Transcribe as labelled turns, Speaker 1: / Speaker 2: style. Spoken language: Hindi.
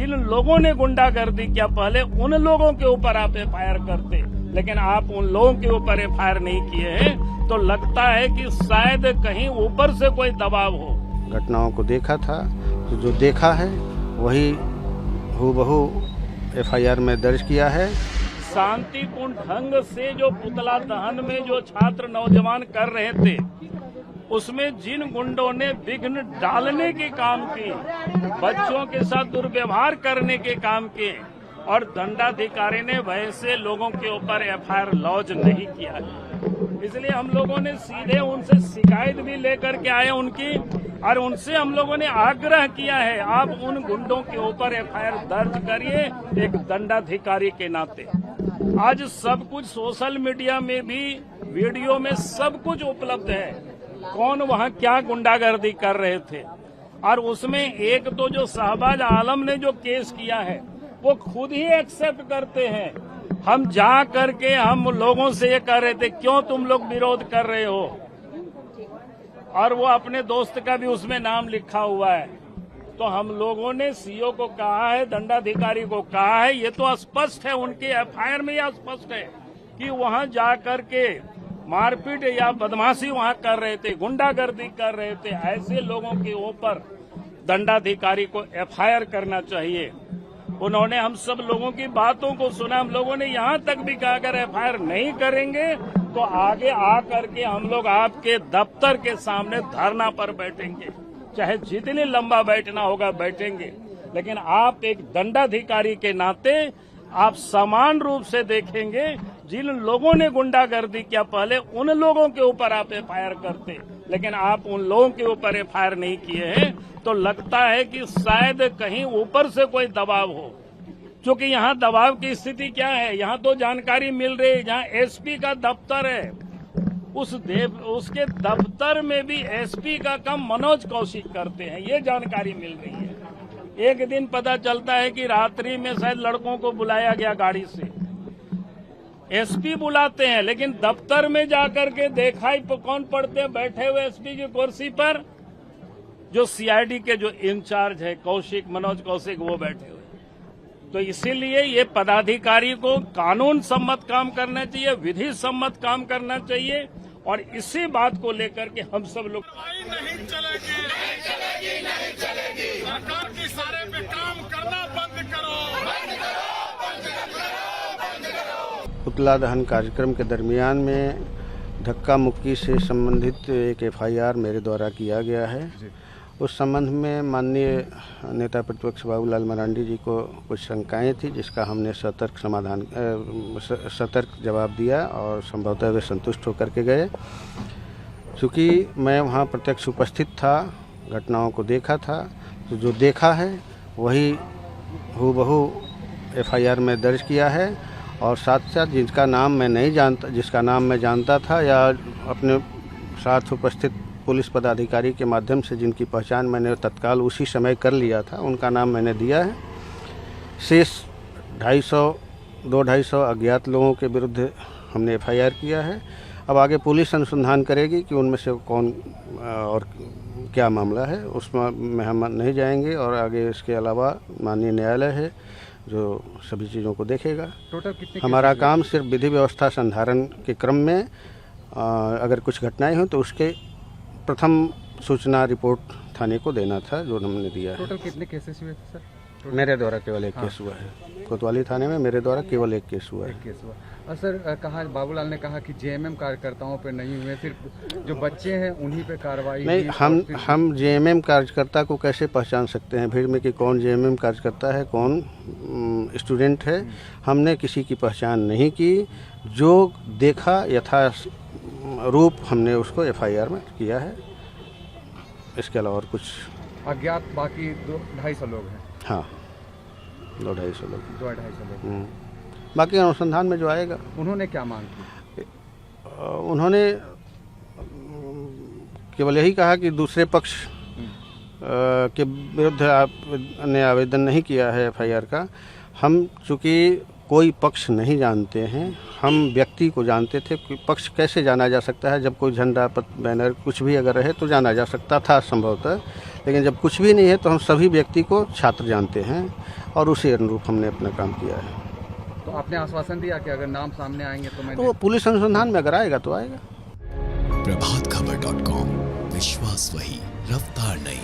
Speaker 1: जिन लोगों ने गुंडागर्दी किया, पहले उन लोगों के ऊपर आप एफआईआर करते, लेकिन आप उन लोगों के ऊपर एफआईआर नहीं किए हैं, तो लगता है कि शायद कहीं ऊपर से कोई दबाव हो।
Speaker 2: घटनाओं को देखा था, तो जो देखा है वही हूबहू एफआईआर में दर्ज किया है।
Speaker 1: शांतिपूर्ण ढंग से जो पुतला दहन में जो छात्र नौजवान कर रहे थे, उसमें जिन गुंडों ने विघ्न डालने के काम किए, बच्चों के साथ दुर्व्यवहार करने के काम किए, और दंडाधिकारी ने वैसे लोगों के ऊपर एफआईआर लॉन्च नहीं किया है। इसलिए हम लोगों ने सीधे उनसे शिकायत भी लेकर के आए उनकी, और उनसे हम लोगों ने आग्रह किया है, आप उन गुंडों के ऊपर एफआईआर दर्ज करिए एक दंडाधिकारी के नाते। आज सब कुछ सोशल मीडिया में भी, वीडियो में सब कुछ उपलब्ध है, कौन वहां क्या गुंडागर्दी कर रहे थे। और उसमें एक तो जो शहबाज आलम ने जो केस किया है, वो खुद ही एक्सेप्ट करते हैं। हम जा करके हम लोगों से ये कह रहे थे, क्यों तुम लोग विरोध कर रहे हो, और वो अपने दोस्त का भी उसमें नाम लिखा हुआ है। तो हम लोगों ने सीओ को कहा है, दंडाधिकारी को कहा है, ये तो स्पष्ट है, उनके एफआईआर में यह स्पष्ट है कि वहां जा करके मारपीट या बदमाशी वहां कर रहे थे, गुंडागर्दी कर रहे थे। ऐसे लोगों के ऊपर दंडाधिकारी को एफआईआर करना चाहिए। उन्होंने हम सब लोगों की बातों को सुना। हम लोगों ने यहाँ तक भी कहा, अगर एफआईआर नहीं करेंगे तो आगे आ करके हम लोग आपके दफ्तर के सामने धरना पर बैठेंगे, चाहे जितने लंबा बैठना होगा बैठेंगे। लेकिन आप एक दंडाधिकारी के नाते आप समान रूप से देखेंगे, जिन लोगों ने गुंडागर्दी किया, पहले उन लोगों के ऊपर आप एफआईआर करते, लेकिन आप उन लोगों के ऊपर एफआईआर नहीं किए हैं, तो लगता है कि शायद कहीं ऊपर से कोई दबाव हो। क्योंकि यहाँ दबाव की स्थिति क्या है, यहाँ तो जानकारी मिल रही है, जहाँ एसपी का दफ्तर है, उसके दफ्तर में भी एसपी का काम मनोज कौशिक करते हैं, ये जानकारी मिल रही है। एक दिन पता चलता है कि रात्रि में शायद लड़कों को बुलाया गया गाड़ी से, एसपी बुलाते हैं, लेकिन दफ्तर में जाकर के देखा ही कौन पड़ते हैं बैठे हुए एसपी की कुर्सी पर, जो सीआईडी के जो इंचार्ज है कौशिक, मनोज कौशिक, वो बैठे हुए। तो इसीलिए ये पदाधिकारी को कानून सम्मत काम करना चाहिए, विधि सम्मत काम करना चाहिए, और इसी बात को लेकर के हम सब लोग
Speaker 3: नहीं चलेगी, नहीं चलेगी। सरकार की इशारे पे काम करना बंद करो,
Speaker 2: पुतला दहन कार्यक्रम के दरमियान में धक्का मुक्की से संबंधित एक एफआईआर मेरे द्वारा किया गया है। उस संबंध में माननीय नेता प्रतिपक्ष बाबूलाल मरांडी जी को कुछ शंकाएं थी, जिसका हमने सतर्क जवाब दिया और संभवतः वे संतुष्ट होकर के गए। चूँकि मैं वहां प्रत्यक्ष उपस्थित था, घटनाओं को देखा था, तो जो देखा है वही हूबहू एफआईआर में दर्ज किया है। और साथ साथ जिसका नाम मैं जानता था या अपने साथ उपस्थित पुलिस पदाधिकारी के माध्यम से जिनकी पहचान मैंने तत्काल उसी समय कर लिया था, उनका नाम मैंने दिया है। शेष 250 अज्ञात लोगों के विरुद्ध हमने एफआईआर किया है। अब आगे पुलिस अनुसंधान करेगी कि उनमें से कौन और क्या मामला है, उसमें हम नहीं जाएंगे। और आगे इसके अलावा माननीय न्यायालय है जो सभी चीज़ों को देखेगा।
Speaker 4: टोटल कितने
Speaker 2: हमारा काम सिर्फ विधि व्यवस्था संधारण के क्रम में अगर कुछ घटनाएं हो तो उसके प्रथम सूचना रिपोर्ट थाने को देना था, जो हमने दिया है।
Speaker 4: टोटल कितने केसेस हुए थे सर?
Speaker 2: मेरे द्वारा केवल एक केस हुआ है। कोतवाली थाने में मेरे द्वारा केवल एक केस हुआ है।
Speaker 4: और सर कहा, बाबूलाल ने कहा कि जेएमएम कार्यकर्ताओं पे नहीं हुए, सिर्फ जो बच्चे हैं उन्हीं पे कार्रवाई
Speaker 2: नहीं। हम जेएमएम कार्यकर्ता को कैसे पहचान सकते हैं भीड़ में कि कौन जेएमएम कार्यकर्ता है, कौन स्टूडेंट है? हमने किसी की पहचान नहीं की। जो देखा यथा रूप हमने उसको एफआईआर में किया है। इसके अलावा और कुछ
Speaker 4: अज्ञात बाकी 250 लोग हैं।
Speaker 2: हाँ, 250 लोग।
Speaker 4: 250 लोग।
Speaker 2: बाकी अनुसंधान में जो आएगा।
Speaker 4: उन्होंने क्या मांग की?
Speaker 2: उन्होंने केवल यही कहा कि दूसरे पक्ष के विरुद्ध आपने आवेदन नहीं किया है एफआईआर का। हम चूँकि कोई पक्ष नहीं जानते हैं, हम व्यक्ति को जानते थे। पक्ष कैसे जाना जा सकता है जब कोई झंडा बैनर कुछ भी अगर रहे तो जाना जा सकता था संभवतः, लेकिन जब कुछ भी नहीं है तो हम सभी व्यक्ति को छात्र जानते हैं और उसी अनुरूप हमने अपना काम किया है।
Speaker 4: तो आपने आश्वासन दिया कि अगर नाम सामने आएंगे तो मैं
Speaker 2: तो वो पुलिस अनुसंधान में अगर आएगा तो आएगा।
Speaker 5: प्रभातखबर.com, विश्वास वही, रफ्तार नहीं।